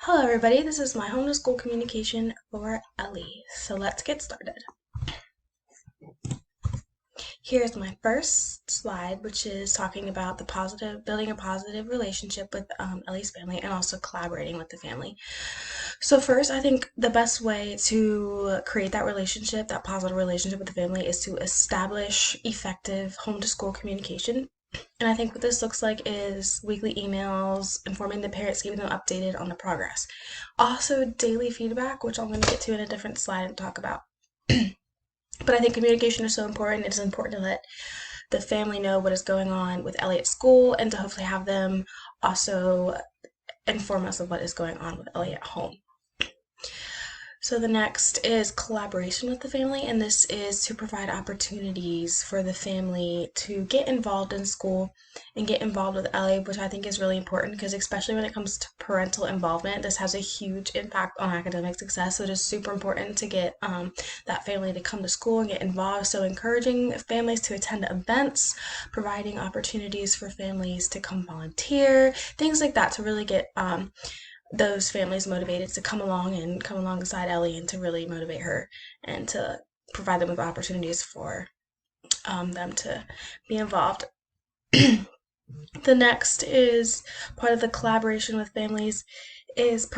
Hello everybody, this is my home to school communication for Ellie. So let's get started. Here's my first slide, which is talking about building a positive relationship with Ellie's family and also collaborating with the family. So first, I think the best way to create that relationship, that positive relationship with the family, is to establish effective home to school communication. And I think what this looks like is weekly emails, informing the parents, keeping them updated on the progress. Also, daily feedback, which I'm going to get to in a different slide and talk about. But I think communication is so important. It is important to let the family know what is going on with Ellie at school and to hopefully have them also inform us of what is going on with Ellie at home. So the next is collaboration with the family, and this is to provide opportunities for the family to get involved in school and get involved with Ellie, which I think is really important because especially when it comes to parental involvement, this has a huge impact on academic success. So it is super important to get that family to come to school and get involved. So encouraging families to attend events, providing opportunities for families to come volunteer, things like that to really get those families motivated to come alongside Ellie and to really motivate her and to provide them with opportunities for them to be involved. The next is part of the collaboration with families is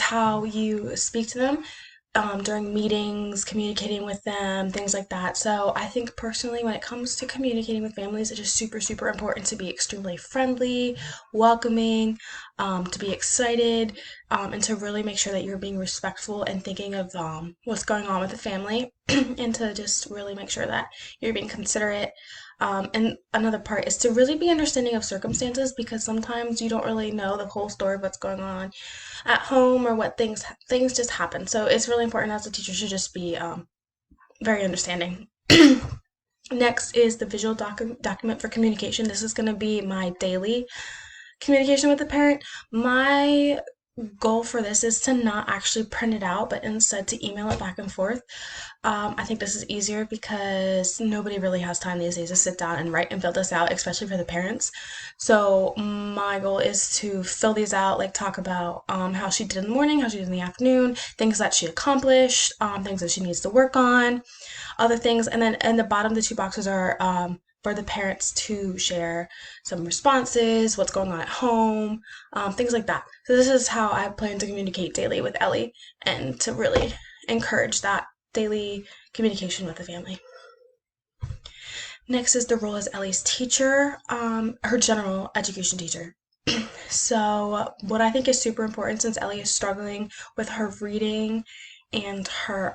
how you speak to them during meetings, communicating with them, things like that. So I think personally, when it comes to communicating with families, it is super, super important to be extremely friendly, welcoming, to be excited, and to really make sure that you're being respectful and thinking of what's going on with the family, and to just really make sure that you're being considerate. And another part is to really be understanding of circumstances because sometimes you don't really know the whole story of what's going on at home or what things just happen. So it's really important as a teacher to just be very understanding. Next is the visual document for communication. This is going to be my daily communication with the parent. My goal for this is to not actually print it out, but instead to email it back and forth. I think this is easier because nobody really has time these days to sit down and write and fill this out, especially for the parents. So my goal is to fill these out, like talk about how she did in the morning, how she did in the afternoon, things that she accomplished, things that she needs to work on, other things. And then in the bottom, the two boxes are for the parents to share some responses, what's going on at home, things like that. So this is how I plan to communicate daily with Ellie and to really encourage that daily communication with the family. Next is the role as Ellie's teacher, her general education teacher. So what I think is super important since Ellie is struggling with her reading and her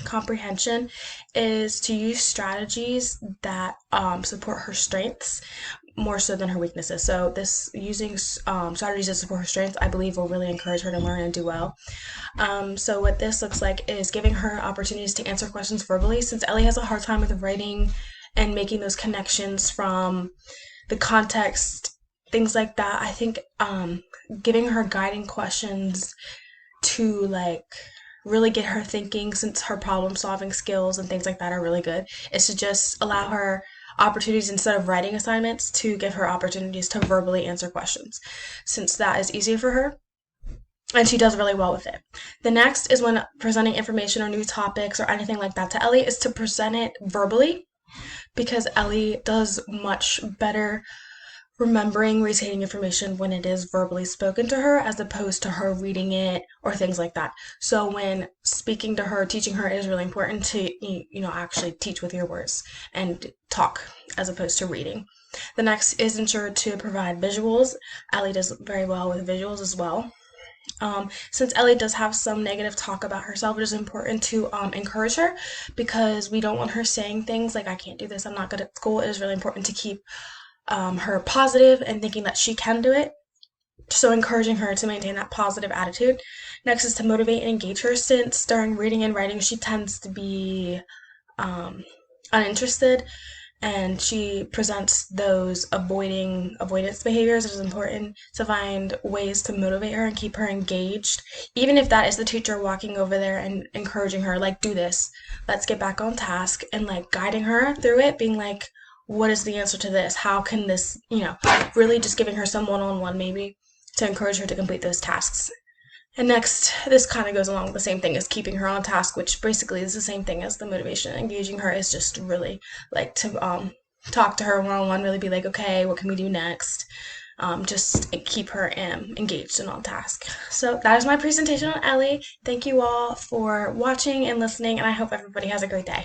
comprehension is to use strategies that support her strengths more so than her weaknesses. So this using strategies that support her strengths, I believe, will really encourage her to learn and do well. So what this looks like is giving her opportunities to answer questions verbally, since Ellie has a hard time with writing and making those connections from the context, things like that. I think giving her guiding questions to really get her thinking, since her problem solving skills and things like that are really good, is to just allow her opportunities instead of writing assignments to give her opportunities to verbally answer questions, since that is easier for her and she does really well with it. The next is when presenting information or new topics or anything like that to Ellie is to present it verbally, because Ellie does much better remembering, retaining information when it is verbally spoken to her as opposed to her reading it or things like that. So when speaking to her, teaching her, it is really important to actually teach with your words and talk as opposed to reading. The next is ensure to provide visuals. Ellie does very well with visuals as well. Since Ellie does have some negative talk about herself, it is important to encourage her, because we don't want her saying things like, I can't do this, I'm not good at school. It is really important to keep her positive and thinking that she can do it. So encouraging her to maintain that positive attitude. Next is to motivate and engage her, since during reading and writing she tends to be uninterested and she presents those avoidance behaviors. It is important to find ways to motivate her and keep her engaged, even if that is the teacher walking over there and encouraging her, like, do this, let's get back on task, and guiding her through it, being like, what is the answer to this? How can this, really just giving her some one-on-one maybe to encourage her to complete those tasks. And next, this kind of goes along with the same thing as keeping her on task, which basically is the same thing as the motivation. Engaging her is just really like to talk to her one on one, really be like, okay, what can we do next? Just keep her engaged and on task. So that is my presentation on Ellie. Thank you all for watching and listening, and I hope everybody has a great day.